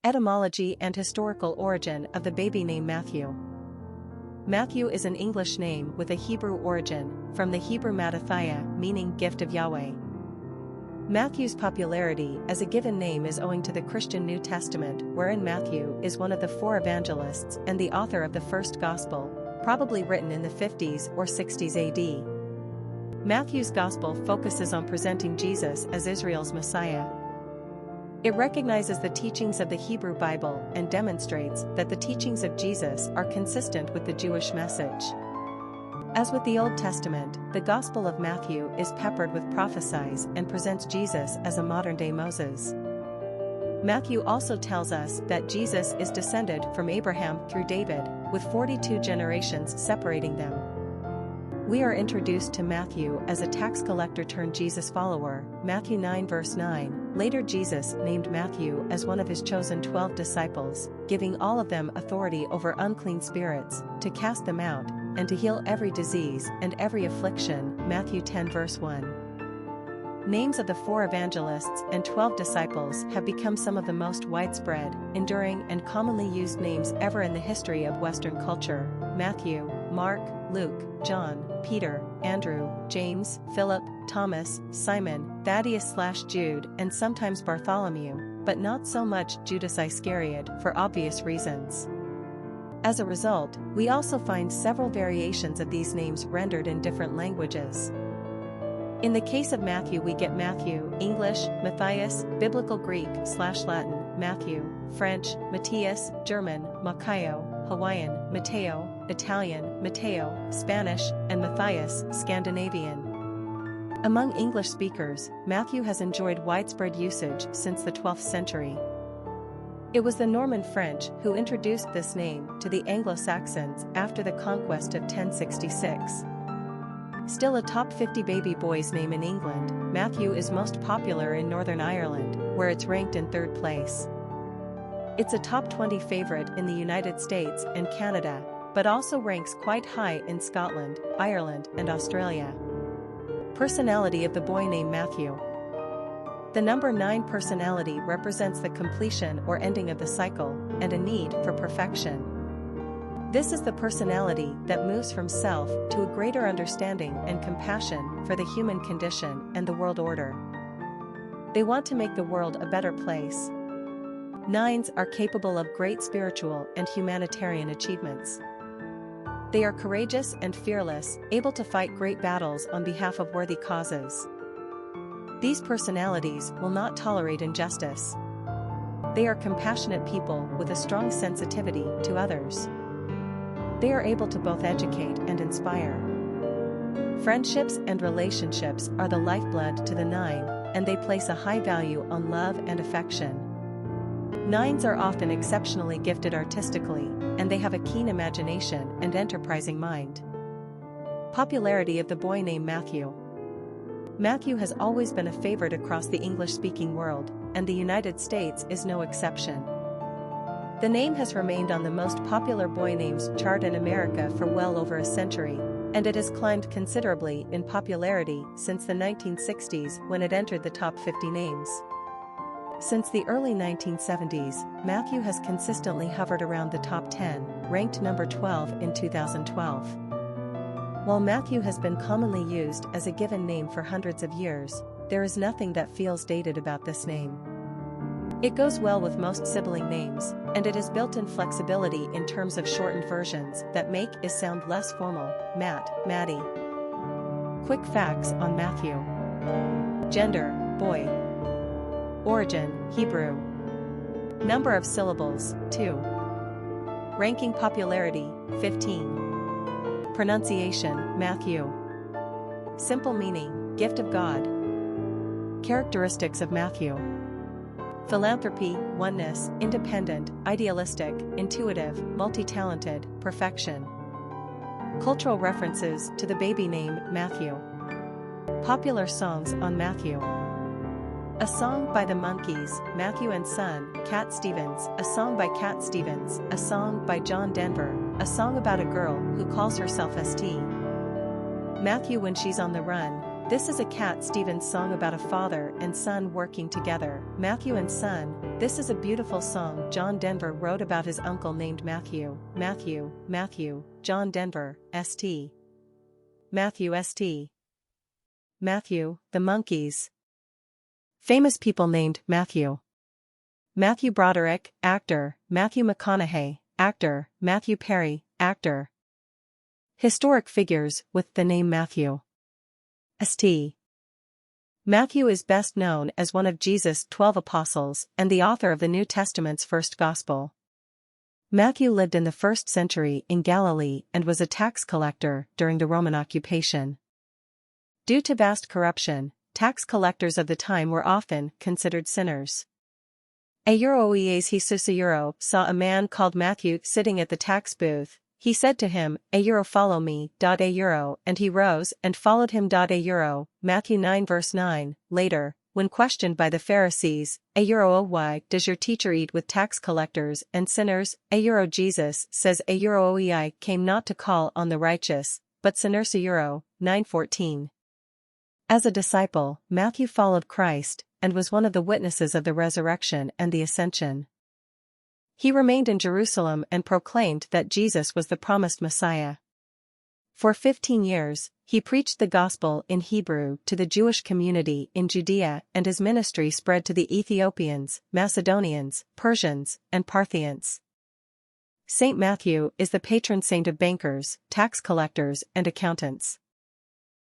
Etymology and historical origin of the baby name Matthew. Matthew is an English name with a Hebrew origin, from the Hebrew Mattathyah, meaning gift of Yahweh. Matthew's popularity as a given name is owing to the Christian New Testament, wherein Matthew is one of the four evangelists and the author of the first gospel, probably written in the 50s or 60s AD. Matthew's gospel focuses on presenting Jesus as Israel's Messiah. It recognizes the teachings of the Hebrew Bible and demonstrates that the teachings of Jesus are consistent with the Jewish message. As with the Old Testament, the Gospel of Matthew is peppered with prophecies and presents Jesus as a modern-day Moses. Matthew also tells us that Jesus is descended from Abraham through David, with 42 generations separating them. We are introduced to Matthew as a tax collector turned Jesus follower, Matthew 9 verse 9. Later Jesus named Matthew as one of his chosen 12 disciples, giving all of them authority over unclean spirits, to cast them out, and to heal every disease and every affliction, Matthew 10 verse 1. Names of the four evangelists and 12 disciples have become some of the most widespread, enduring and commonly used names ever in the history of Western culture: Matthew, Mark, Luke, John, Peter, Andrew, James, Philip, Thomas, Simon, Thaddeus/Jude, and sometimes Bartholomew, but not so much Judas Iscariot for obvious reasons. As a result, we also find several variations of these names rendered in different languages. In the case of Matthew, we get Matthew, English, Matthias, Biblical Greek/Latin, Matthew, French, Matthias, German, Makaio, Hawaiian, Matteo, Italian, Matteo, Spanish, and Matthias, Scandinavian. Among English speakers, Matthew has enjoyed widespread usage since the 12th century. It was the Norman French who introduced this name to the Anglo-Saxons after the conquest of 1066. Still a top 50 baby boy's name in England, Matthew is most popular in Northern Ireland, where it's ranked in 3rd place. It's a top 20 favorite in the United States and Canada, but also ranks quite high in Scotland, Ireland, and Australia. Personality of the boy named Matthew. The number 9 personality represents the completion or ending of the cycle, and a need for perfection. This is the personality that moves from self to a greater understanding and compassion for the human condition and the world order. They want to make the world a better place. 9s are capable of great spiritual and humanitarian achievements. They are courageous and fearless, able to fight great battles on behalf of worthy causes. These personalities will not tolerate injustice. They are compassionate people with a strong sensitivity to others. They are able to both educate and inspire. Friendships and relationships are the lifeblood to the 9, and they place a high value on love and affection. 9s are often exceptionally gifted artistically, and they have a keen imagination and enterprising mind. Popularity of the boy named Matthew. Matthew has always been a favorite across the English-speaking world, and the United States is no exception. The name has remained on the most popular boy names chart in America for well over a century, and it has climbed considerably in popularity since the 1960s when it entered the top 50 names. Since the early 1970s, Matthew has consistently hovered around the top 10, ranked number 12 in 2012. While Matthew has been commonly used as a given name for hundreds of years, there is nothing that feels dated about this name. It goes well with most sibling names, and it has built-in flexibility in terms of shortened versions that make it sound less formal: Matt, Matty. Quick facts on Matthew. Gender, boy. Origin, Hebrew. Number of syllables, 2. Ranking popularity, 15. Pronunciation, Matthew. Simple meaning, gift of God. Characteristics of Matthew. Philanthropy, oneness, independent, idealistic, intuitive, multi-talented, perfection. Cultural references to the baby name Matthew. Popular songs on Matthew. A song by the Monkees, Matthew and Son, Cat Stevens, a song by Cat Stevens, a song by John Denver, a song about a girl who calls herself St. Matthew when she's on the run, This is a Cat Stevens song about a father and son working together. Matthew and Son. This is a beautiful song John Denver wrote about his uncle named Matthew. Matthew, John Denver, St. Matthew St. Matthew, the Monkeys. Famous people named Matthew. Matthew Broderick, actor. Matthew McConaughey, actor. Matthew Perry, actor. Historic figures with the name Matthew. St. Matthew is best known as one of Jesus' 12 apostles and the author of the New Testament's first gospel. Matthew lived in the 1st century in Galilee and was a tax collector during the Roman occupation. Due to vast corruption, tax collectors of the time were often considered sinners. Jesus saw a man called Matthew sitting at the tax booth. He said to him, follow me, and he rose and followed him. Matthew 9 verse 9. Later, when questioned by the Pharisees, why does your teacher eat with tax collectors and sinners? Jesus says, I came not to call on the righteous, but sinners. 9:14. As a disciple, Matthew followed Christ, and was one of the witnesses of the resurrection and the ascension. He remained in Jerusalem and proclaimed that Jesus was the promised Messiah. For 15 years, he preached the gospel in Hebrew to the Jewish community in Judea, and his ministry spread to the Ethiopians, Macedonians, Persians, and Parthians. Saint Matthew is the patron saint of bankers, tax collectors, and accountants.